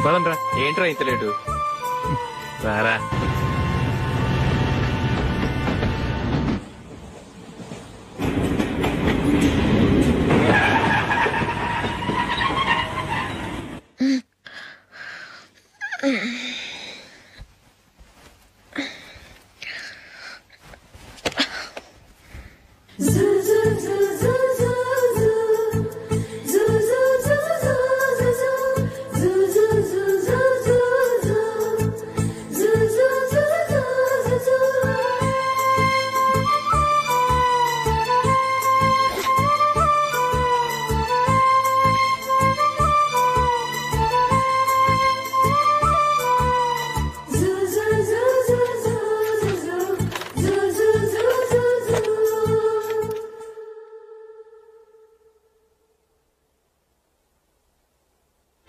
పదండ్రా. ఏంట్రా ఇంత లేటు? రారా.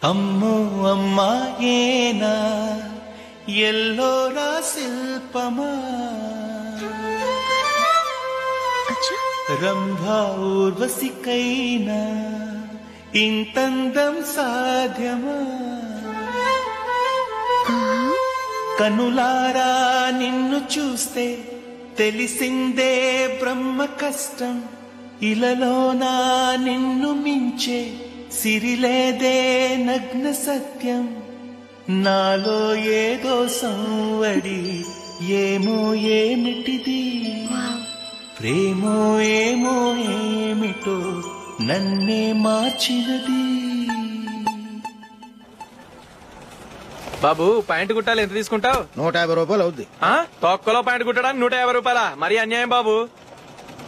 అమ్మో అమ్మాయేనా ఎల్లోరా శిల్పమా రంభా ఊర్వశికైనా ఇంతందం సాధ్యమా కనులారా నిన్ను చూస్తే తెలిసిందే బ్రహ్మ కష్టం ఇలలోనా నిన్ను మించే సిరిలేదే నగ్న సత్యం నాలో ఏదో సంవడి ఏమో ఏమిటిది ప్రేమో ఏమో ఏమిటో నన్నే మార్చినది. బాబు ప్యాంటు కుట్టాలి, ఎంత తీసుకుంటావు? 150 రూపాయలు అవుద్ది. తొక్కలో ప్యాంటు కుట్టడానికి 150 రూపాయల? మరి అన్యాయం బాబు.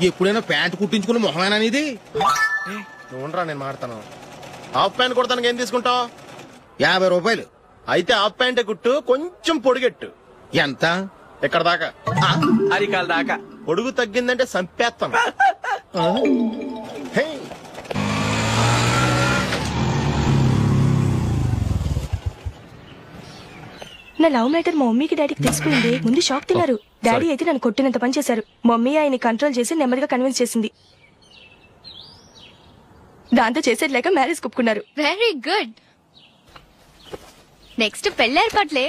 ఎప్పుడైనా ప్యాంటు కుట్టించుకున్న మొహమేనా ఇది? ఉండరా నేను మాడతాను. హాఫ్ ప్యాంట్ కుడతానికి ఏం తీసుకుంటావు? 50 రూపాయలు. అయితే హాఫ్ ప్యాంటే కుట్టు, కొంచెం పొడిగెట్టు. ఎంత? ఎక్కడ దాకా? అరికాల దాకా. పొడుగు తగ్గిందంటే సంపేస్తాను. నా లవ్ మ్యాటర్ మా మమ్మీకి డాడీకి తెలిసిపోయింది. ముందు షాక్ తిన్నారు. డాడీ అయితే నన్ను కొట్టినంత పని చేశారు. మమ్మీ ఆయన్ని కంట్రోల్ చేసి నెమ్మదిగా కన్విన్స్ చేసింది. దాంతో చేసేది లేక మ్యారేజ్ ఒప్పుకున్నారు. Very good. నెక్స్ట్ పెళ్లి ఏర్పాట్లే.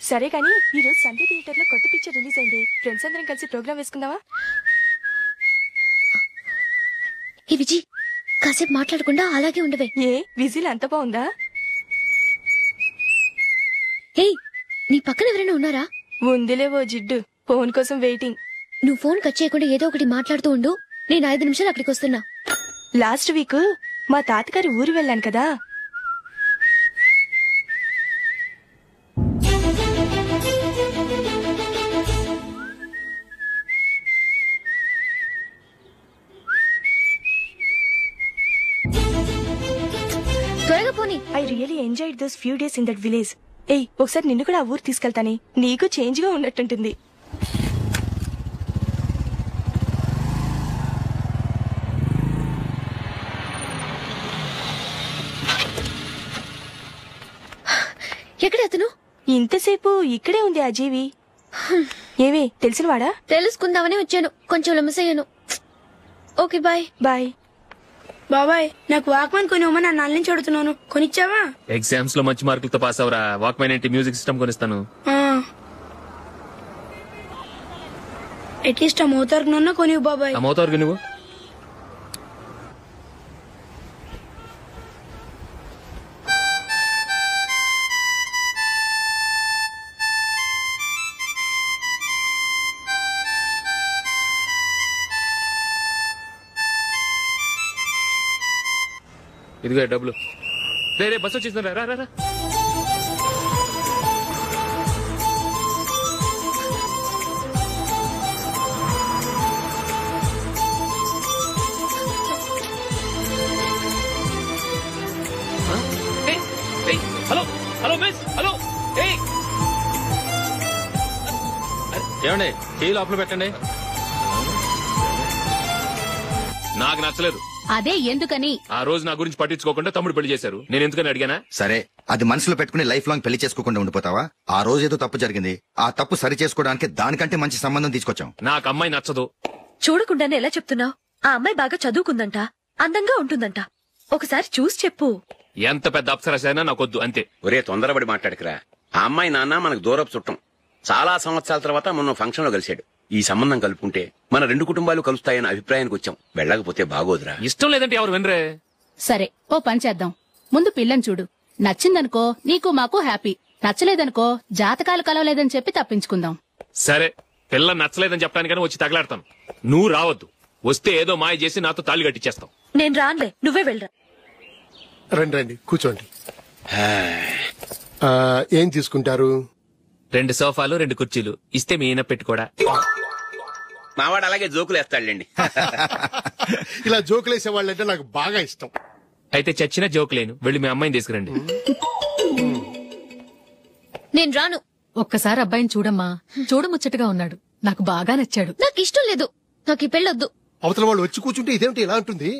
సరే కానీ ఈ రోజు సండే థియేటర్ లో కొత్త పిక్చర్ రిలీజ్ అయింది. ఫ్రెండ్స్ అందరం కలిసి ప్రోగ్రామ్ వేసుకుందామా? ఈ విజయ్ కాసేపు మాట్లాడకుండా అలాగే ఉండవే. ఏ విజిల్ అంత బాగుందా? ఏయ్ నీ పక్కన ఎవరైనా ఉన్నారా? ఉందిలే ఓ జిడ్డు, ఫోన్ కోసం వెయిటింగ్. నువ్వు ఫోన్ కట్ చేయకుండా ఏదో ఒకటి మాట్లాడుతూ ఉండు. నేను 5 నిమిషాలు అక్కడికి వస్తున్నా. లాస్ట్ వీక్ మా తాతగారి ఊరు వెళ్ళాను కదా. త్వరగా పోనీ. I really enjoyed those few days in that village. ఏయ్ ఒకసారి నిన్ను కూడా ఆ ఊరు తీసుకెళ్తానే, నీకు చేంజ్ గా ఉన్నట్టుంటుంది. ఎక్కడ అతను? ఇంతసేపు ఇక్కడే ఉంది ఆ జీవి. ఏవే తెలిసినవాడా? తెలుసుకుందామని వచ్చాను, కొంచెం లెమసయ్యాను. Okay bye. బాయ్. బాబాయ్ నాకు వాక్మెన్ కొనివ్వమని నా నాన్న నుంచి అడుగుతున్నాను, కొనిచ్చావా? ఎగ్జామ్స్ లో మంచి మార్కులతో పాస్ అవరా. వాక్మెన్ ఏంటి, మ్యూజిక్ సిస్టమ్ కొనిస్తాను. అట్లీస్ట్ ఆ మోతార్కు కొనివ్వు బాబాయ్. ఆ మోతార్కు నువ్వు ఇదిగో డబ్బులు. రే బస్ వచ్చేసింది, రా రా రా. Hello hello miss, hello. ఏమండి టీ లోపల పెట్టండి. నాకు నచ్చలేదు. అదే ఎందుకని? ఆ రోజు నా గురించి పట్టించుకోకుండా తమ్ముడు పెళ్లి చేశారు. నేను ఎందుకని అడిగానా? సరే, అది మనసులో పెట్టుకుని లైఫ్ లాంగ్ పెళ్లి చేసుకోకుండా ఉండిపోతావా? ఆ రోజు ఏదో తప్పు జరిగింది, ఆ తప్పు సరి చేసుకోవడానికి దానికంటే మంచి సంబంధం తీసుకొచ్చాం. నాకు అమ్మాయి నచ్చదు. చూడకుండానే ఎలా చెప్తున్నావు? ఆ అమ్మాయి బాగా చదువుకుందంట, అందంగా ఉంటుందంట. ఒకసారి చూసి చెప్పు. ఎంత పెద్ద అప్సరసైనా నాకొద్దు, అంతే. ఒరే తొందరపడి మాట్లాడకురా. ఆ అమ్మాయి నాన్న మనకు దూరపు చుట్టం. చాలా సంవత్సరాల తర్వాత మొన్న ఫంక్షన్ లో కలిశాడు. ఈ సంబంధం కలుపుకుంటే మన 2 కుటుంబాలు కలుస్తాయన్న అభిప్రాయానికి వచ్చాం. వెళ్ళకపోతే బాగోదురా. ఇష్టం లేదంటే ఎవరు వినరే. సరే, ఓ పని చేద్దాం. ముందు పిల్లని చూడు. నచ్చిందనుకో నీకు మాకు హ్యాపీ. నచ్చలేదనుకో జాతకాలు కలవలేదని చెప్పి తప్పించుకుందాం. సరే, పిల్ల నచ్చలేదని చెప్పడానికైనా వచ్చి తగలాడతాను. నువ్వు రావద్దు. వస్తే ఏదో మాయ చేసి నాతో తాళి కట్టించేస్తావు. నేను రానులే, నువ్వే వెళ్ళరా. రండి కూర్చోండి. ఏం తీసుకుంటారు? 2 సోఫాలు 2 కుర్చీలు ఇస్తే మీ ఈయన పెట్టుకోడా. మావాడు అలాగే జోకులు వేస్తాడులేండి. ఇలా జోకులేసే వాళ్ళంటే నాకు బాగా ఇష్టం. అయితే చచ్చిన జోకులేను. వెళ్ళి మీ అమ్మాయిని తీసుకురండి. నేను రాను. ఒక్కసారి అబ్బాయిని చూడమ్మా. చూడముచ్చటగా ఉన్నాడు. నాకు బాగా నచ్చాడు. నాకు ఇష్టం లేదు. నాకు ఈ పెళ్ళొద్దు. అవతల వాళ్ళు వచ్చి కూర్చుంటే ఇదేమిటి ఇలా ఉంటుంది?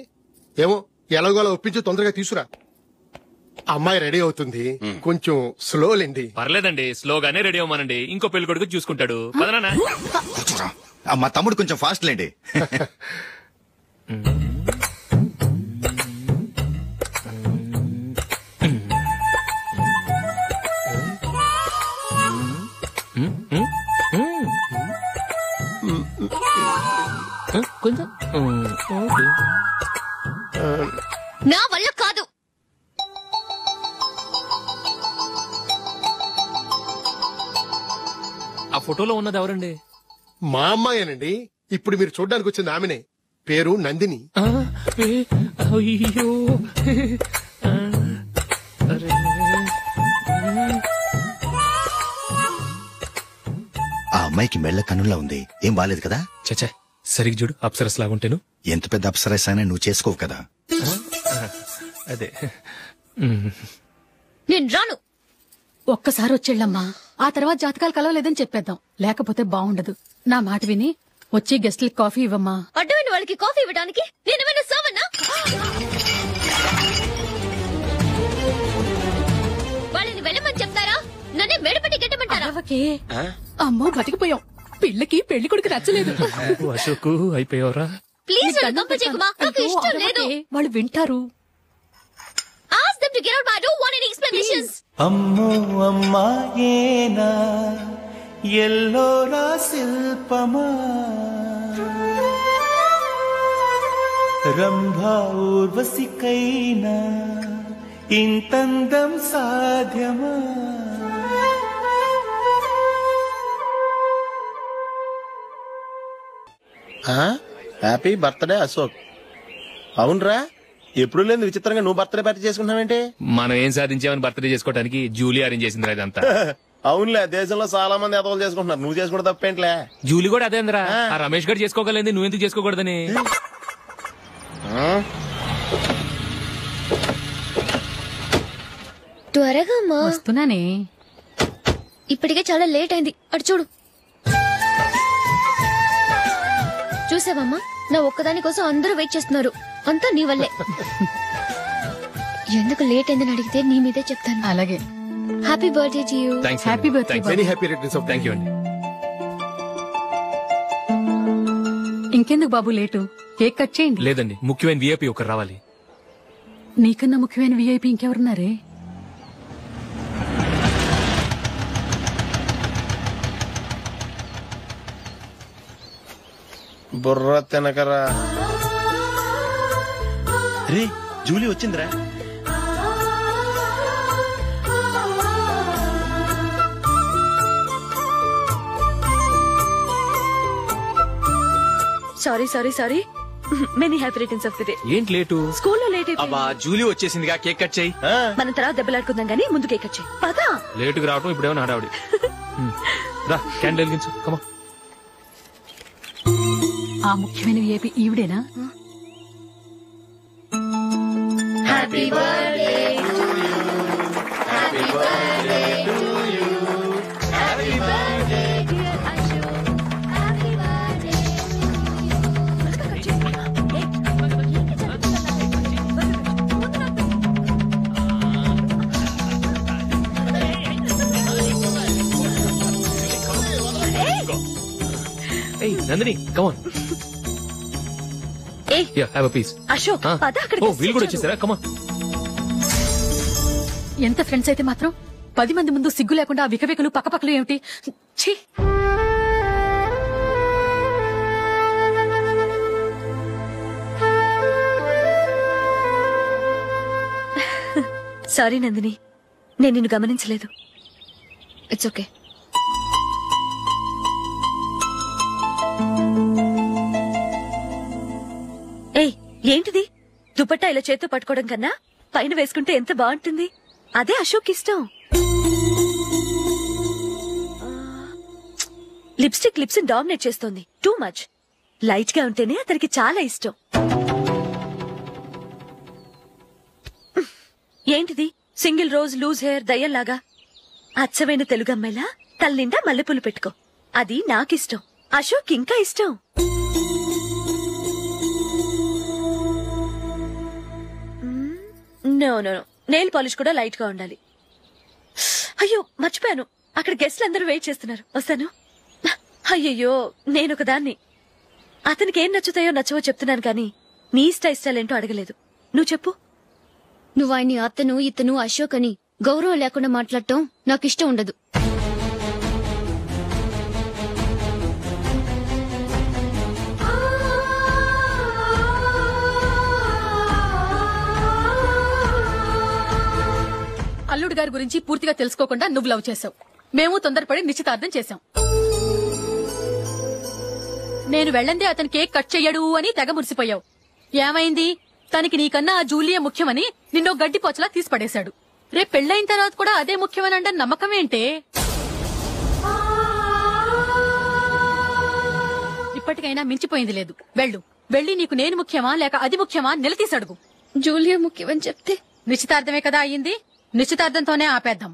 ఏమో ఎలాగోలా ఒప్పించి తొందరగా తీసుకురా. అమ్మాయి రెడీ అవుతుంది, కొంచెం స్లో లేండి. పర్లేదండి, స్లోగానే రెడీ అవ్వమానండి. ఇంకో పెళ్లి కొడుకు చూసుకుంటాడు. పదనా. మా తమ్ముడు కొంచెం ఫాస్ట్ లేండి. నా వల్ల కాదు. ఆ ఫోటోలో ఉన్నది ఎవరండి? మా అమ్మాయేనండి. ఇప్పుడు మీరు చూడ్డానికి వచ్చింది ఆమెనే. పేరు నందిని. అయ్యో, ఆ అమ్మాయికి మెళ్ళ కన్నులా ఉంది. ఏం బాలేదు కదా? చచ్చా, సరిగ్గా చూడు. అప్సరస్ లాగుంటేను. ఎంత పెద్ద అప్సరస్ అయినా నువ్వు చేసుకోవు కదా. అదే. నేను రాను. ఒక్కసారి వచ్చేళ్ళమ్మా. ఆ తర్వాత జాతకాలు కలవలేదని చెప్పేద్దాం. లేకపోతే బాగుండదు. నా మాట విని వచ్చి గెస్ట్లకి కాఫీ ఇవ్వమ్మా. అడ్డమైన వాళ్ళకి కాఫీ ఇవ్వడానికి నేనేమైనా సోమన్నా? వాళ్ళని వెళ్ళమని చెప్తారా? నన్నే మేడపట్టి గెట్టమంటారా? అమ్మో, బతికిపోయాం. పిల్లకి పెళ్లి కొడుకు నచ్చలేదు. అశోకు అయిపోయావరా? ప్లీజ్ నాకు ఇష్టం లేదు. వాళ్ళు వింటారు. Ask them to get out. I don't want any explanations. అమ్మో అమ్మాయేనా ఎల్లోరా శిల్పమా రంభా ఊర్వశికైనా ఇంతందం సాధ్యమా? Happy birthday Ashok. అవునరా, ఎప్పుడు లేదు విచిత్రంగా నువ్వు బర్త్డే పార్టీ చేసుకుంటున్నావేంటి? మనం ఏం సాధించామని బర్త్డే చేసుకోవడానికి జూలీ అరేంజ్ చేసిందిరా ఇదంతా. అవునులే, దేశంలో చాలా మంది ఎదవలు చేసుకుంటున్నారు. నువ్వు చేసుకోవడం తప్పేంట్లే. జూలీ కూడా అదేంద్రా. ఆ రమేష్ గారు చేసుకోగలేదు, నువ్వెందుకు చేసుకోకూడదని. త్వరగా అమ్మా. వస్తున్నానే. ఇప్పటికే చాలా లేట్ అయింది. అటు చూడు. చూసావమ్మా, నా ఒక్కదాని కోసం అందరూ వెయిట్ చేస్తున్నారు. అంతా నీ వల్లే. ఎందుకు లేట్ అయిందని అడిగితే నీ మీదే చెప్తాను. అలాగే. Happy birthday to you. Happy birthday. Very happy returns of. Thank you అండి. ఇంకెందుకు బాబు లేటు? కేక్ కట్ చేయండి. లేదండి, ముఖ్యమైన విఐపి ఒకరు రావాలి. నీకన్నా ముఖ్యమైన విఐపి ఇంకెవరున్నారే? బుర్ర తినకరా. రే, జూలీ వచ్చిందిరా. Sorry many happy returns of the day. ఏంటి లేటు? స్కూల్లో లేట్ అయిపోయింది. అబ్బా, జూలీ వచ్చేసిందిగా, కేక్ కట్ చేయి. మనం తర్వాత దెబ్బలాడుకుందాం గానీ ముందు కేక్ కట్ చేయి. పదా. లేటుగా రావటం ఇప్పుడేమో హడావిడి. రా, క్యాండిల్ వెలిగించు. కమా. ఆ ముఖ్యమైన విఐపి ఈవిడేనా? Happy birthday to you. Happy birthday to you. Happy birthday dear Ashok. Happy birthday. Hey, Nandini, come on. ఏ Here, have a piece. Ashok Huh? పద అక్కడికి Oh, వీళ్ళు కూడా వచ్చేసారా? Come on. ఎంత ఫ్రెండ్స్ అయితే మాత్రం 10 మంది ముందు సిగ్గు లేకుండా ఆ వికవికలు పక్కపక్కలు ఏమిటి? ఛీ! సారీ నందిని, నేను నిన్ను గమనించలేదు. It's okay. ఏయ్, ఏంటిది? దుపట్టా ఇలా చేత్తో పట్టుకోవడం కన్నా పైన వేసుకుంటే ఎంత బాగుంటుంది. అదే అశోక్ ఇష్టం. లిప్స్టిక్ లిప్స్ డామినేట్ చేస్తోంది. Too much. లైట్ గా ఉంటేనే అతనికి చాలా ఇష్టం. ఏంటిది? సింగిల్ రోజ్ లూజ్ హెయిర్ దయ్యంలాగా. అచ్చమైన తెలుగు అమ్మాయిలా తల్లిండా మల్లెపూలు పెట్టుకో. అది నాకిష్టం. అశోక్ ఇంకా ఇష్టం. No no no, nail polish కూడా లైట్ గా ఉండాలి. అయ్యో మర్చిపోయాను, అక్కడ గెస్ట్లు అందరూ వెయిట్ చేస్తున్నారు. వస్తాను. అయ్యయ్యో, నేనొక దాన్ని. అతనికి ఏం నచ్చుతాయో నచ్చవో చెప్తున్నాను కానీ నీ ఇష్టాలేంటో అడగలేదు. నువ్వు చెప్పు. నువ్వు ఆయన్ని అతను ఇతను అశోక్ అని గౌరవం లేకుండా మాట్లాడటం నాకు ఇష్టం ఉండదు. అల్లుడు గారి గురించి పూర్తిగా తెలుసుకోకుండా నువ్వు లవ్ చేసావు. మేము తొందరపడి నిశ్చితార్థం చేశాం. నేను వెళ్ళందే అతను కేక్ కట్ చెయ్యడు అని తెగ మురిసిపోయావు. ఏమైంది? తనకి నీకన్నా ఆ జూలియే ముఖ్యమని నిన్నో గడ్డి పోచలా తీసి పడేశాడు. రేపు పెళ్లైన తర్వాత కూడా అదే ముఖ్యమని అంటే నమ్మకం ఏంటే? ఇప్పటికైనా మించిపోయింది లేదు. వెళ్ళు. వెళ్ళి నీకు నేను ముఖ్యమా లేక అది ముఖ్యమా నిలదీసి అడుగు. జూలియా ముఖ్యమని చెప్తే నిశ్చితార్థమే కదా అయ్యింది. నిశ్చితార్థంతోనే ఆపేద్దాం.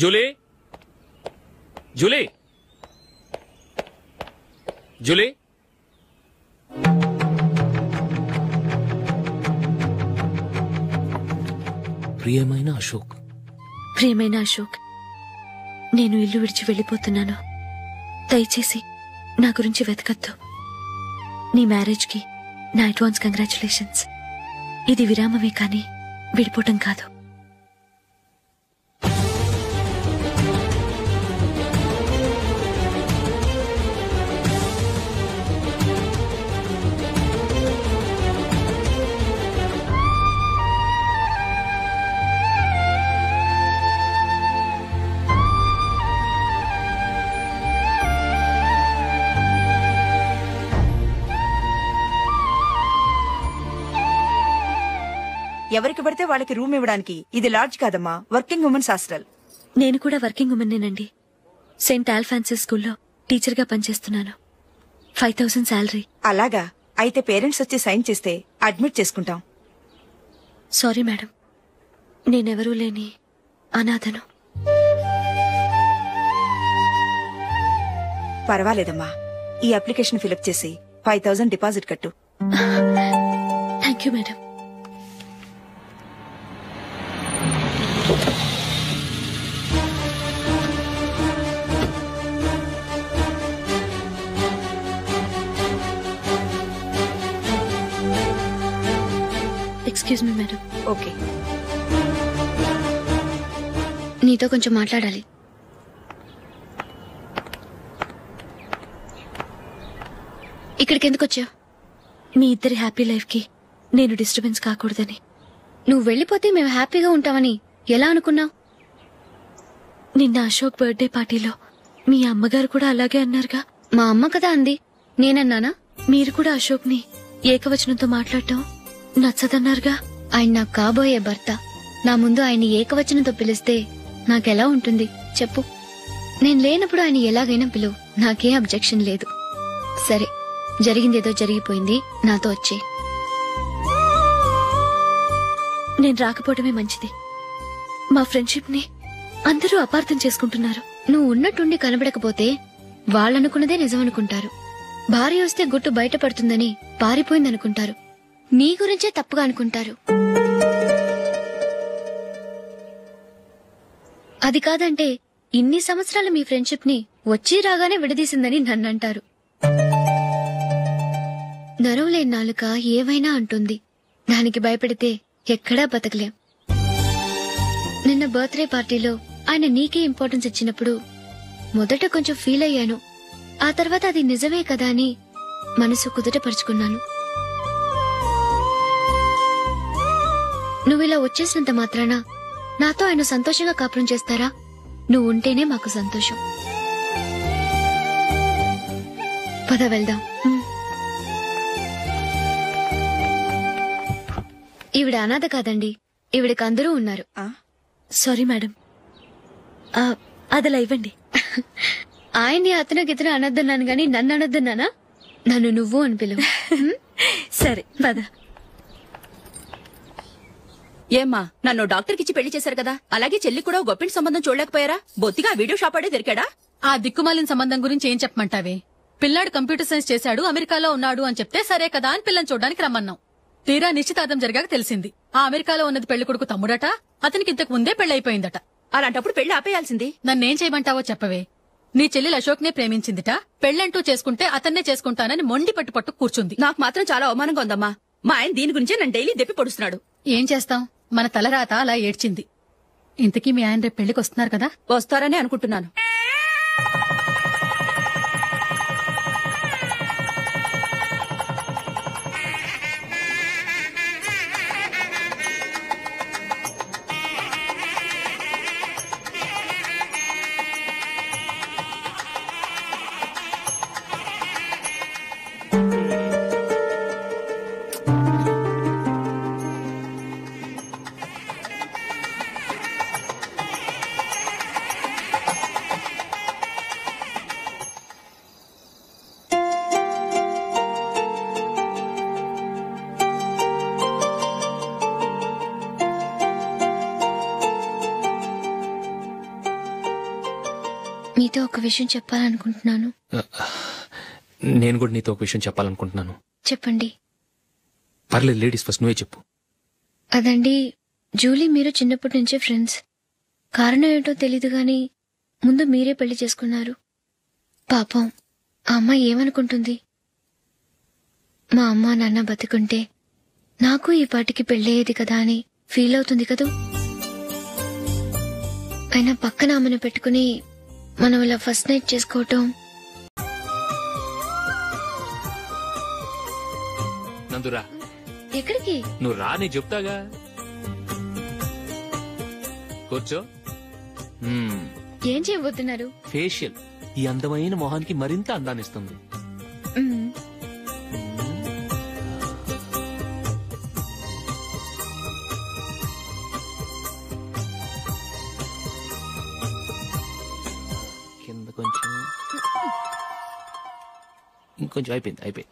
Julie, Julie, Julie. ప్రియమైన అశోక్. ప్రియమైన అశోక్, నేను ఇల్లు విడిచి వెళ్ళిపోతున్నాను. దయచేసి నా గురించి వెతకద్దు. నీ మ్యారేజ్కి నా అడ్వాన్స్ కంగ్రాచులేషన్స్. ఇది విరామమే కానీ విడిపోవటం కాదు. ఎవరికి పడితే వాళ్ళకి రూమ్ ఇవ్వడానికి ఇది లాడ్జ్ కాదమ్మా, వర్కింగ్ ఉమెన్స్ హాస్టల్. నేను కూడా వర్కింగ్ ఉమెన్నేనండి. సెయింట్ ఆల్ఫాన్సెస్ స్కూల్లో టీచర్గా పనిచేస్తున్నాను. 5000 శాలరీ. అలాగా? అయితే పేరెంట్స్ వచ్చి సైన్ చేస్తే అడ్మిట్ చేసుకుంటాం. సారీ మేడం, నేనెవరూ లేని అనాథను. పర్వాలేదమ్మా, ఈ అప్లికేషన్ ఫిలప్ చేసి 5000 డిపాజిట్ కట్టు. Thank you madam. Excuse me madam. Okay. నీతో కొంచెం మాట్లాడాలి. ఇక్కడికి ఎందుకు వచ్చావు? మీ ఇద్దరి హ్యాపీ లైఫ్ కి నేను డిస్టర్బెన్స్ కాకూడదని. నువ్వు వెళ్ళిపోతే మేము హ్యాపీగా ఉంటామని ఎలా అనుకున్నావు? నిన్న అశోక్ బర్త్డే పార్టీలో మీ అమ్మగారు కూడా అలాగే అన్నారుగా. మా అమ్మ కదా అంది, నేనన్నానా? మీరు కూడా అశోక్ ని ఏకవచనంతో మాట్లాడటం నచ్చదన్నారుగా. ఆయన నాకు కాబోయే భర్త. నా ముందు ఆయన ఏకవచనంతో పిలిస్తే నాకెలా ఉంటుంది చెప్పు? నేను లేనప్పుడు ఆయన ఎలాగైనా పిలువు, నాకే అబ్జెక్షన్ లేదు. సరే, జరిగిందేదో జరిగిపోయింది, నాతో వచ్చే. నేను రాకపోవడమే మంచిది. మా ఫ్రెండ్షిప్ ని అందరూ అపార్థం చేసుకుంటున్నారు. నువ్వు ఉన్నట్టుండి కనబడకపోతే వాళ్ళనుకున్నదే నిజమనుకుంటారు. భార్య వస్తే గుట్టు బయటపడుతుందని పారిపోయిందనుకుంటారు. నీ గురించే తప్పుగా అనుకుంటారు. అది కాదంటే ఇన్ని సంవత్సరాలు మీ ఫ్రెండ్షిప్ ని వచ్చి రాగానే విడదీసిందని నన్నంటారు. నరవలేని నాలుక ఏవైనా అంటుంది. దానికి భయపడితే ఎక్కడా బతకలేం. నిన్న బర్త్డే పార్టీలో ఆయన నీకే ఇంపార్టెన్స్ ఇచ్చినప్పుడు మొదట కొంచెం ఫీల్ అయ్యాను. ఆ తర్వాత అది నిజమే కదా అని మనసు కుదుటపరుచుకున్నాను. నువ్విలా వచ్చేసినంత మాత్రాన నాతో ఆయన సంతోషంగా కాపురం చేస్తారా? నువ్వు ఉంటేనే మాకు సంతోషం. పద వెళ్దాం. ఈవిడ అనాథ కాదండి, ఈవిడకి అందరూ ఉన్నారు. సారీ మేడం, అదలా ఇవ్వండి. ఆయన్ని అతను గితను అనొద్దన్నాను గాని నన్ను అనొద్దన్నానా? నన్ను నువ్వు అని పిలువు. సరే పద. ఏమ్మా, నన్ను డాక్టర్కి ఇచ్చి పెళ్లి చేశారు కదా, అలాగే చెల్లి కూడా గొప్పింటి సంబంధం చూడలేకపోయారా? బొత్తిగా వీడియో షాప్ ఆడే దొరికాడా? ఆ దిక్కుమాలిన సంబంధం గురించి ఏం చెప్పమంటావే? పిల్లాడు కంప్యూటర్ సైన్స్ చేశాడు, అమెరికాలో ఉన్నాడు అని చెప్తే సరే కదా అని పిల్లని చూడడానికి రమ్మన్నాం. తీరా నిశ్చితార్థం జరిగాక తెలిసింది ఆ అమెరికాలో ఉన్నది పెళ్లి కొడుకు తమ్ముడట, అతనికి ఇంతకు ముందే పెళ్లయిపోయిందట. అలాంటప్పుడు పెళ్లి ఆపేయాల్సింది. నన్నేం చేయమంటావో చెప్పవే? నీ చెల్లెలు అశోక్ నే ప్రేమించిందిట, పెళ్లంటూ చేసుకుంటే అతన్నే చేసుకుంటానని మొండి పట్టు కూర్చుంది. నాకు మాత్రం చాలా అవమానంగా ఉందమ్మా. మా ఆయన దీని గురించే నన్ను డైలీ దెప్పి పొడుస్తున్నాడు. ఏం చేస్తాం, మన తలరాత అలా ఏడ్చింది. ఇంతకీ మీ ఆయన రేపు పెళ్లికి వస్తున్నారు కదా? వస్తారని అనుకుంటున్నాను. మీతో ఒక విషయం చెప్పాలనుకుంటున్నాను. నేను కూడా నీతో ఒక విషయం చెప్పాలనుకుంటున్నాను. చెప్పండి. పర్లేదు, లేడీస్ ఫస్ట్, నువ్వే చెప్పు. అదండి, జూలీ మీరు చిన్నప్పటి నుంచే ఫ్రెండ్స్. కారణం ఏంటో తెలీదు గాని ముందు మీరే పెళ్లి చేసుకున్నారు. పాపం ఆ అమ్మాయి ఏమనుకుంటుంది? మా అమ్మ నాన్న బతికుంటే నాకు ఈ పాటికి పెళ్ళయ్యేది కదా అని ఫీల్ అవుతుంది కదూ. అయినా పక్కన ఆమెను పెట్టుకుని మనం ఇలా ఫస్ట్ నైట్ చేసుకోవటం. నందురా, ఎక్కడికి? నువ్వు రా, నీ చెప్తాగా. కూర్చో. ఏం చేయబోతున్నారు? ఫేషియల్ ఈ అందమైన మొహానికి మరింత అందాన్నిస్తుంది. కింద కొంచెం, ఇంకొంచెం. అయిపోయింది.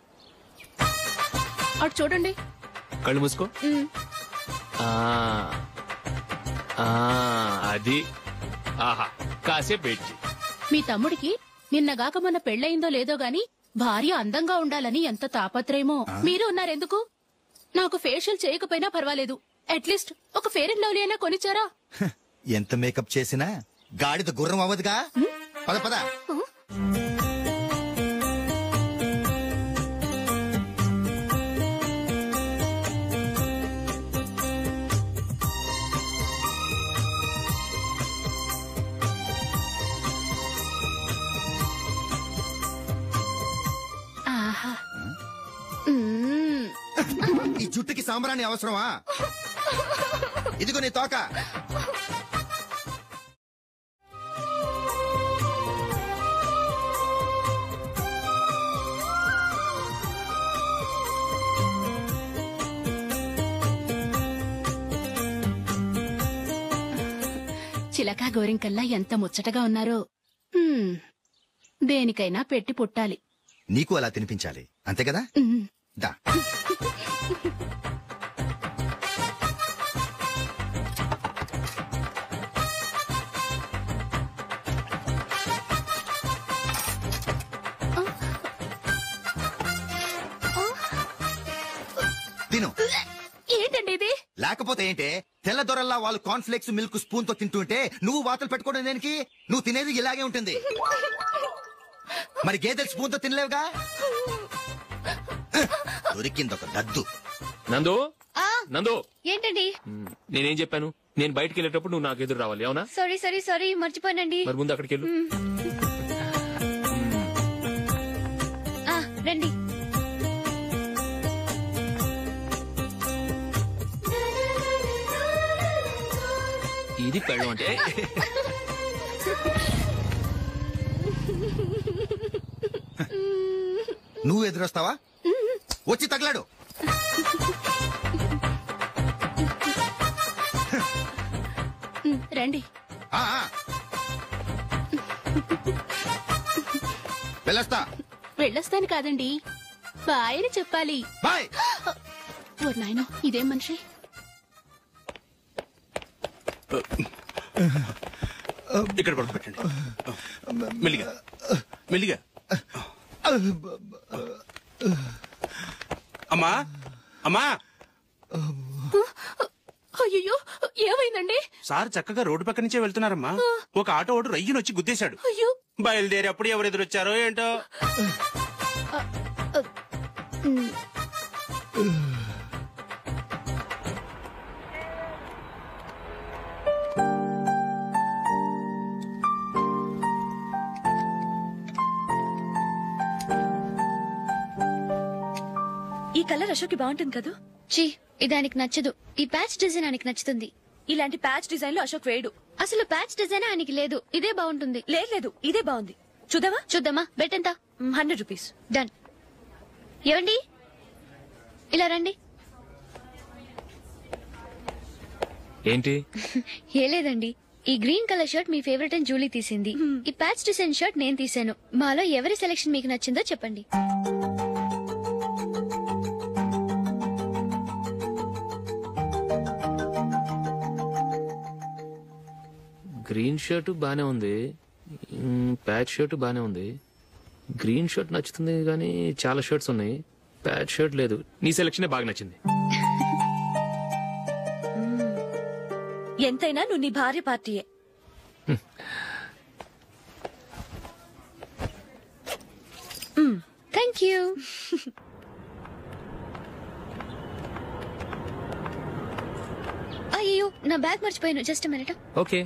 అటు చూడండి. కళ్ళు మూసుకో. అది. ఆహా, కాసేపు వెయిట్ చేయి. మీ తమ్ముడికి నిన్నగాక మొన్న పెళ్లయిందో లేదో గాని భార్య అందంగా ఉండాలని ఎంత తాపత్రయమో. మీరు ఉన్నారెందుకు? నాకు ఫేషియల్ చేయకపోయినా పర్వాలేదు, అట్లీస్ట్ ఒక ఫేర్ అండ్ లవ్లీ అయినా కొనిచ్చారా? ఎంత మేకప్ చేసినా గాడిద గుర్రం అవ్వదుగా. పద పద. సాంబ్రాణి అవసరమా? ఇదిగో నీ తోక. చిలకా గోరింకల్లా ఎంత ముచ్చటగా ఉన్నారో. దేనికైనా పెట్టి పుట్టాలి. నీకు అలా తినిపించాలి, అంతే కదా? దా. తిను. ఏంటండి ఇది? లేకపోతే ఏంటే, తెల్ల దొరల్లా వాళ్ళు కార్న్ఫ్లేక్స్ మిల్క్ స్పూన్ తో తింటుంటే నువ్వు వాతలు పెట్టుకోవడం దేనికి? నువ్వు తినేది ఇలాగే ఉంటుంది. మరి గేదెలు స్పూన్ తో తినలేవుగా. దొరికింది ఒక దద్దు. నందు, నందు, ఏంటండి? నేనేం చెప్పాను? నేను బయటికి వెళ్ళేటప్పుడు నువ్వు నాకు ఎదురు రావాలి, అవునా? సారీ మర్చిపోయానండి. మరి ముందు అక్కడికి వెళ్ళు. రండి. ఇది పెళ్ళం అంటే. నువ్వు ఎదురొస్తావా? వచ్చి తగలాడు. రండి. వెళ్ళొస్తా. వెళ్ళొస్తాను కాదండి, బాయ్ అని చెప్పాలి. బాయ్. ఓ నాయనో, ఇదేం మనిషి? ఇక్కడ పడుకోబెట్టండి. మెల్లిగా మెల్లిగా. అమ్మా అమ్మా. అయ్యో, ఏమైందండి? సార్ చక్కగా రోడ్డు పక్క నుంచే వెళ్తున్నారమ్మా. ఒక ఆటో ఓడు రయ్యను వచ్చి గుద్దేశాడు. బయలుదేరి అప్పుడు ఎవరు ఎదురొచ్చారో ఏంటో. ఈ కలర్ అశోక్కి బాగుంటుంది కదా? చీ, ఇది ఆయనకి నచ్చదు. ఈ ప్యాచ్ డిజైన్ ఆయనకి నచ్చుతుంది. ఇలాంటి ప్యాచ్ డిజైన్ లో అశోక్ వేడు. అసలు ప్యాచ్ డిజైన్ ఆయనకి లేదు. ఇదే బాగుంటుంది. లేదు, ఇదే బాగుంది. చూద్దామా? బెట్ ఎంత? 100 రూపీస్. డన్. ఏవండి, ఇలా రండి. ఏంటి? ఏ లేదండి, ఈ గ్రీన్ కలర్ షర్ట్ మీ ఫేవరెట్ అని జూలీ తీసింది. ఈ ప్యాచ్ డిజైన్ షర్ట్ నేను తీసాను. మాలో ఎవరి సెలెక్షన్ మీకు నచ్చిందో చెప్పండి. గ్రీన్ షర్ట్ బానే ఉంది, ప్యాచ్ షర్ట్ బానే ఉంది. గ్రీన్ షర్ట్ నచ్చుతుంది కానీ చాలా షర్ట్స్ ఉన్నాయి, ప్యాచ్ షర్ట్ లేదు. నీ సెలెక్షన్ బాగా నచ్చింది. ఎంతైనా నువ్వు నీ భార్య పార్టీయే. Thank you. అయ్యో, నా బ్యాగ్ మర్చిపోయాను. Just minute. ఓకే.